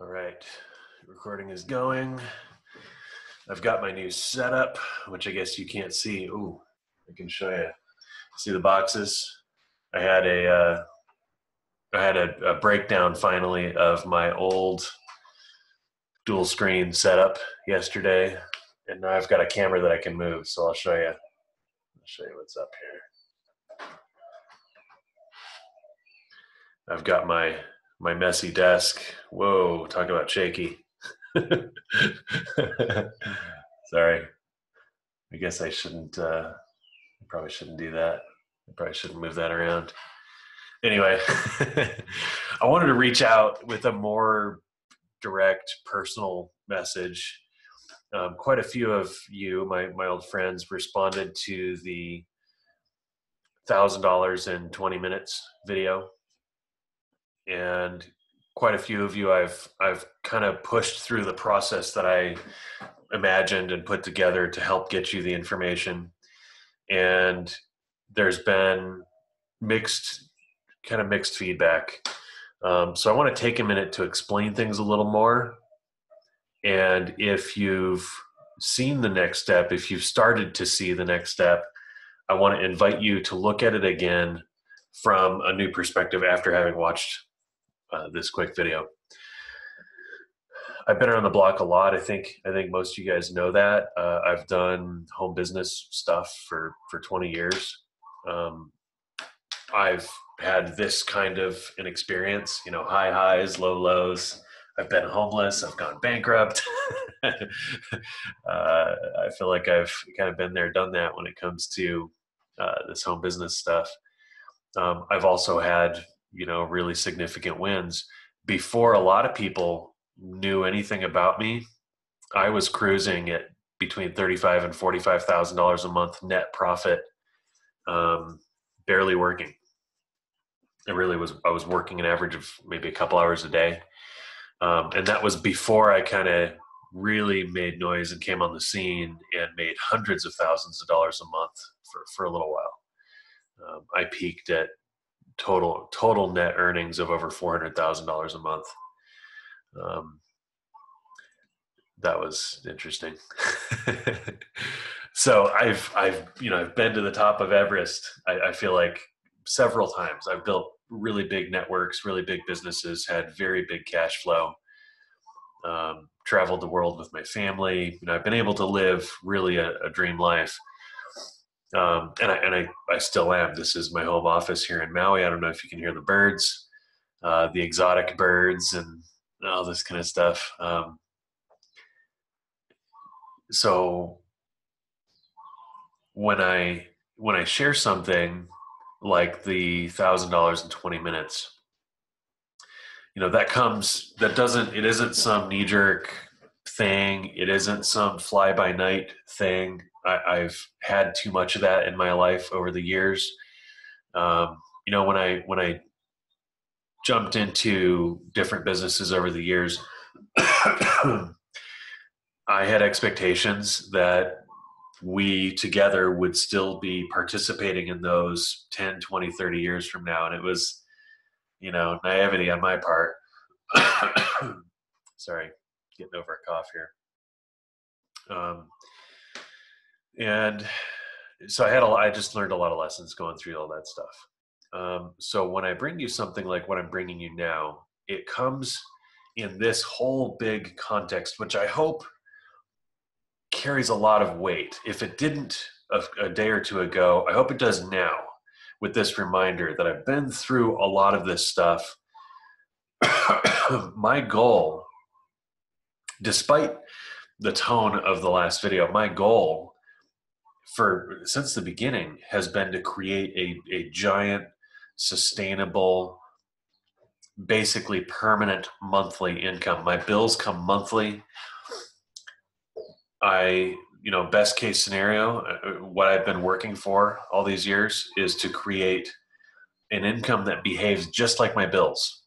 All right, recording is going. I've got my new setup, which I guess you can't see. Ooh, I can show you. See the boxes? I had a breakdown finally of my old dual screen setup yesterday, and now I've got a camera that I can move. So I'll show you. I'll show you what's up here. I've got my messy desk. Whoa, talk about shaky. Sorry. I guess I shouldn't. I probably shouldn't do that. I probably shouldn't move that around. Anyway, I wanted to reach out with a more direct, personal message. Quite a few of you, my old friends, responded to the $1,000 in 20 minutes video, and quite a few of you I've kind of pushed through the process that I imagined and put together to help get you the information. And there's been mixed feedback. So I want to take a minute to explain things a little more. And if you've seen the next step, if you've started to see the next step, I want to invite you to look at it again from a new perspective after having watched this quick video. I've been around the block a lot. I think most of you guys know that. I've done home business stuff for 20 years. I've had this kind of an experience, high highs, low lows. I've been homeless. I've gone bankrupt. I feel like I've kind of been there, done that when it comes to this home business stuff. I've also had, really significant wins. Before a lot of people knew anything about me, I was cruising at between $35,000 and $45,000 a month net profit, barely working. I was working an average of maybe a couple hours a day. And that was before I kind of really made noise and came on the scene and made hundreds of thousands of dollars a month for a little while. I peaked at total net earnings of over $400,000 a month. That was interesting. So I've been to the top of Everest. I feel like several times. I've built really big networks, really big businesses, had very big cash flow, traveled the world with my family. I've been able to live really a dream life. And I still am. This is my home office here in Maui. I don't know if you can hear the birds, the exotic birds and all this kind of stuff. So when I share something like the $1,000 in 20 minutes, it isn't some knee-jerk thing. It isn't some fly-by-night thing. I've had too much of that in my life over the years. When I jumped into different businesses over the years, I had expectations that we together would still be participating in those 10, 20, 30 years from now. And it was, naivety on my part. Sorry, getting over a cough here. And so I just learned a lot of lessons going through all that stuff. So when I bring you something like what I'm bringing you now, it comes in this whole big context, which I hope carries a lot of weight. If it didn't a day or two ago, I hope it does now with this reminder that I've been through a lot of this stuff. My goal, despite the tone of the last video, my goal since the beginning has been to create a giant, sustainable, basically permanent monthly income. My bills come monthly. Best case scenario, what I've been working for all these years is to create an income that behaves just like my bills.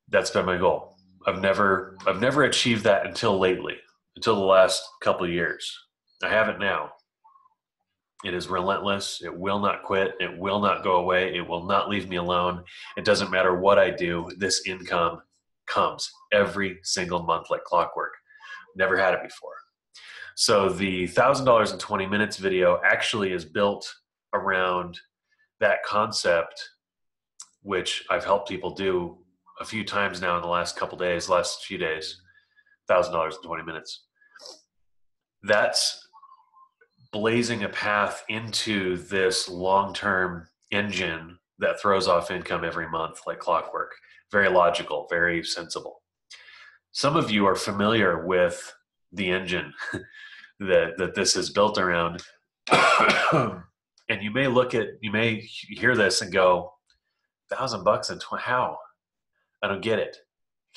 That's been my goal. I've never achieved that until the last couple of years. I have it now. It is relentless. It will not quit. It will not go away. It will not leave me alone. It doesn't matter what I do. This income comes every single month like clockwork. Never had it before. So the $1,000 in 20 minutes video actually is built around that concept, which I've helped people do a few times now in the last few days, $1,000 in 20 minutes. That's blazing a path into this long-term engine that throws off income every month like clockwork. Very logical, very sensible. Some of you are familiar with the engine that this is built around. And you may hear this and go, $1,000 and how? I don't get it.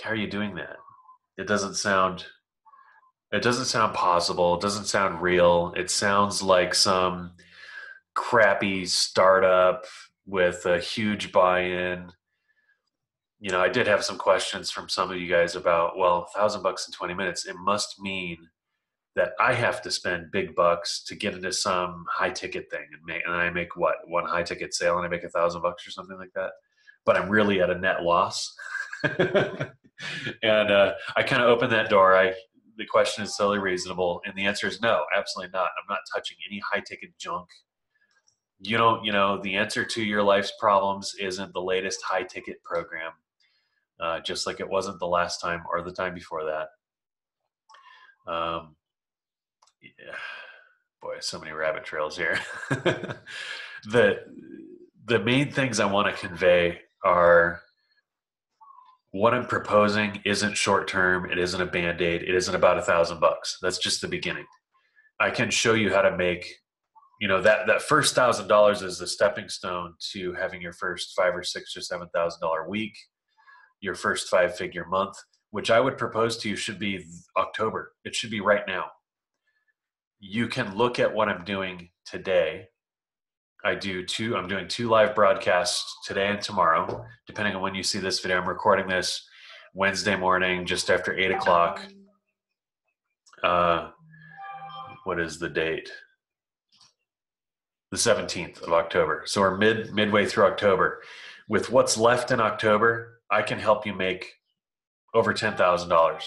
How are you doing that? It doesn't sound possible. It doesn't sound real. It sounds like some crappy startup with a huge buy-in. You know, I did have some questions from some of you guys about, well, $1,000 in 20 minutes, it must mean that I have to spend big bucks to get into some high ticket thing and I make what, one high ticket sale and I make $1,000 or something like that. But I'm really at a net loss. And I kind of opened that door. The question is totally reasonable. And the answer is no, absolutely not. I'm not touching any high ticket junk. The answer to your life's problems isn't the latest high ticket program. Just like it wasn't the last time or the time before that. Yeah. Boy, so many rabbit trails here. The main things I want to convey are what I'm proposing isn't short term. It isn't a band-aid. It isn't about $1,000. That's just the beginning. I can show you how to make, that first $1,000 is the stepping stone to having your first $5,000 or $6,000 or $7,000 week, your first 5-figure month, which I would propose to you should be October. It should be right now. You can look at what I'm doing today. I'm doing 2 live broadcasts today and tomorrow, depending on when you see this video. I'm recording this Wednesday morning, just after 8 o'clock. What is the date? The 17th of October. So we're midway through October. With what's left in October, I can help you make over $10,000.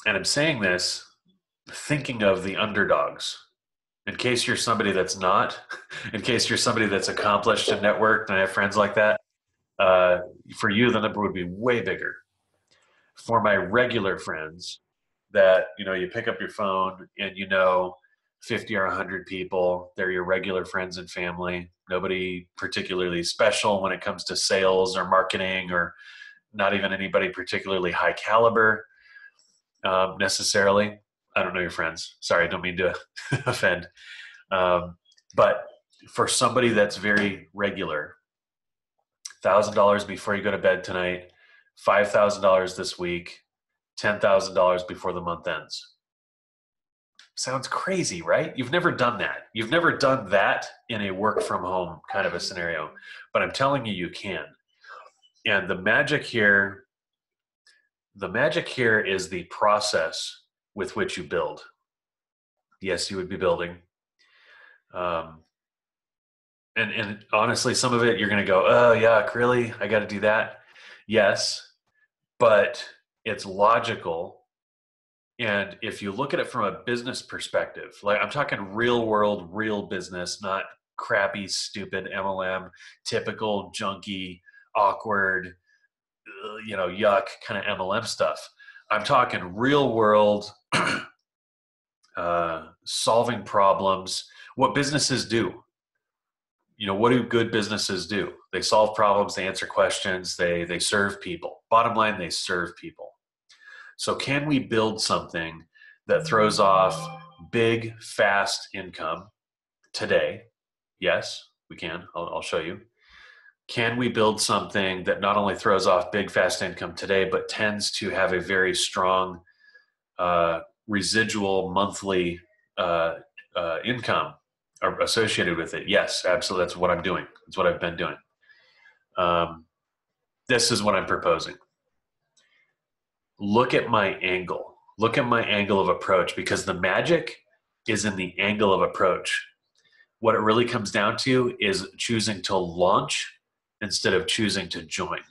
And I'm saying this thinking of the underdogs. In case you're somebody that's not, in case you're somebody that's accomplished and networked and I have friends like that, for you, the number would be way bigger. For my regular friends that, you pick up your phone and 50 or 100 people, they're your regular friends and family, nobody particularly special when it comes to sales or marketing, or not even anybody particularly high caliber necessarily. I don't know your friends. Sorry, I don't mean to offend. But for somebody that's very regular, $1,000 before you go to bed tonight, $5,000 this week, $10,000 before the month ends. Sounds crazy, right? You've never done that. You've never done that in a work from home kind of a scenario, but I'm telling you, you can. And the magic here is the process with which you build. Yes, you would be building. And honestly, some of it you're going to go, oh, yuck, really? I got to do that? Yes, but it's logical. And if you look at it from a business perspective, like I'm talking real world, real business, not crappy, stupid MLM, typical junky, awkward, yuck kind of MLM stuff. I'm talking real world, solving problems, what businesses do. What do good businesses do? They solve problems, they answer questions, they serve people. Bottom line, they serve people. So can we build something that throws off big, fast income today? Yes, we can. I'll show you. Can we build something that not only throws off big, fast income today, but tends to have a very strong residual monthly income associated with it? Yes, absolutely. That's what I'm doing. That's what I've been doing. This is what I'm proposing. Look at my angle. Look at my angle of approach, because the magic is in the angle of approach. What it really comes down to is choosing to launch instead of choosing to join.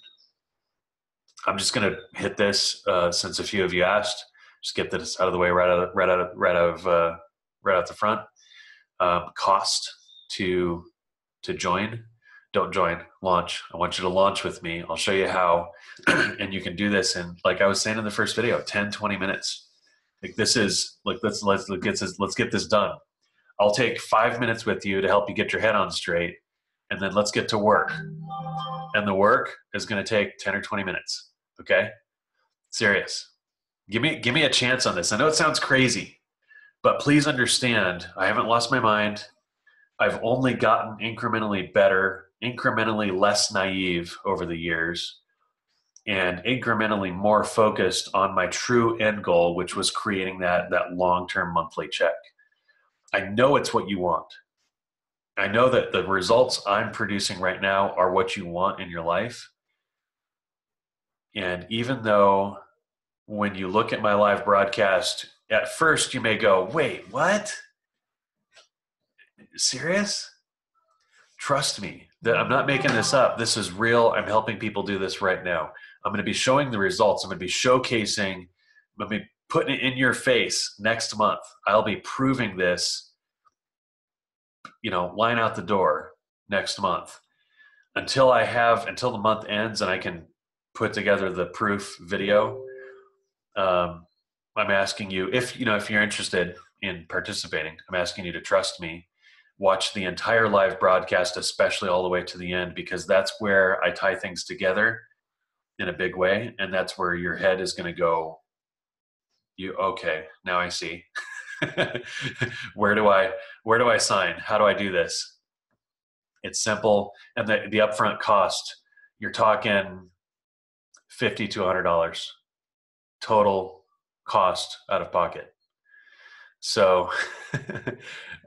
I'm just going to hit this since a few of you asked. Just get this out of the way right out the front. Cost to join. Don't join, launch. I want you to launch with me. I'll show you how. And you can do this in, like I was saying in the first video, 10, 20 minutes. Like this is like, let's get this done. I'll take 5 minutes with you to help you get your head on straight, and then let's get to work. And the work is going to take 10 or 20 minutes. Okay? Serious. Give me a chance on this. I know it sounds crazy, but please understand, I haven't lost my mind. I've only gotten incrementally better, incrementally less naive over the years, and incrementally more focused on my true end goal, which was creating that long-term monthly check. I know it's what you want. I know that the results I'm producing right now are what you want in your life. And even though when you look at my live broadcast, at first you may go, wait, what? Serious? Trust me that I'm not making this up. This is real. I'm helping people do this right now. I'm going to be showing the results. I'm going to be showcasing, I'm going to be putting it in your face next month. I'll be proving this, line out the door next month until the month ends and I can put together the proof video. I'm asking you, if you're interested in participating, I'm asking you to trust me. Watch the entire live broadcast, especially all the way to the end, because that's where I tie things together in a big way. And that's where your head is going to go, okay, now I see. Where do I sign? How do I do this? It's simple. And the upfront cost, you're talking $50 to $100 total cost out of pocket. So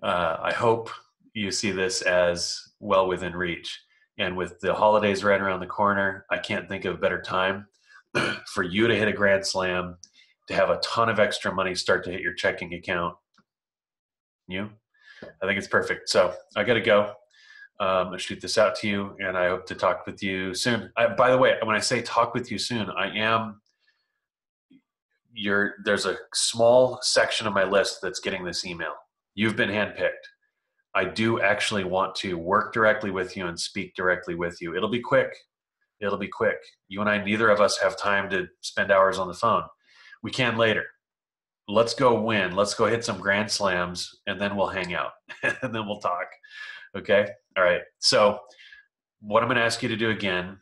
I hope you see this as well within reach. And with the holidays right around the corner, I can't think of a better time for you to hit a grand slam, to have a ton of extra money start to hit your checking account. I think it's perfect. So I got to go. I'll shoot this out to you, and I hope to talk with you soon. By the way, when I say talk with you soon, there's a small section of my list that's getting this email. You've been handpicked. I do actually want to work directly with you and speak directly with you. It'll be quick. You and I, neither of us have time to spend hours on the phone. We can later. Let's go win. Let's go hit some grand slams, and then we'll hang out and then we'll talk. Okay. All right. So what I'm going to ask you to do again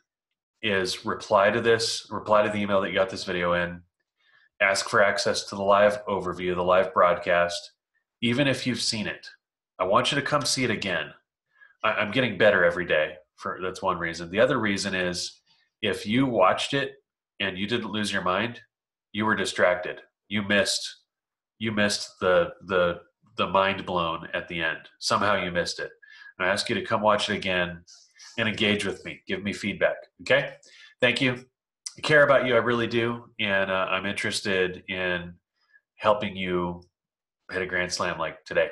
is reply to the email that you got this video in. Ask for access to the live overview, the live broadcast, even if you've seen it. I want you to come see it again. I'm getting better every day. That's one reason. The other reason is if you watched it and you didn't lose your mind, you were distracted. You missed the mind blown at the end. Somehow you missed it. And I ask you to come watch it again and engage with me. Give me feedback. Okay? Thank you. I care about you. I really do. And I'm interested in helping you hit a grand slam like today.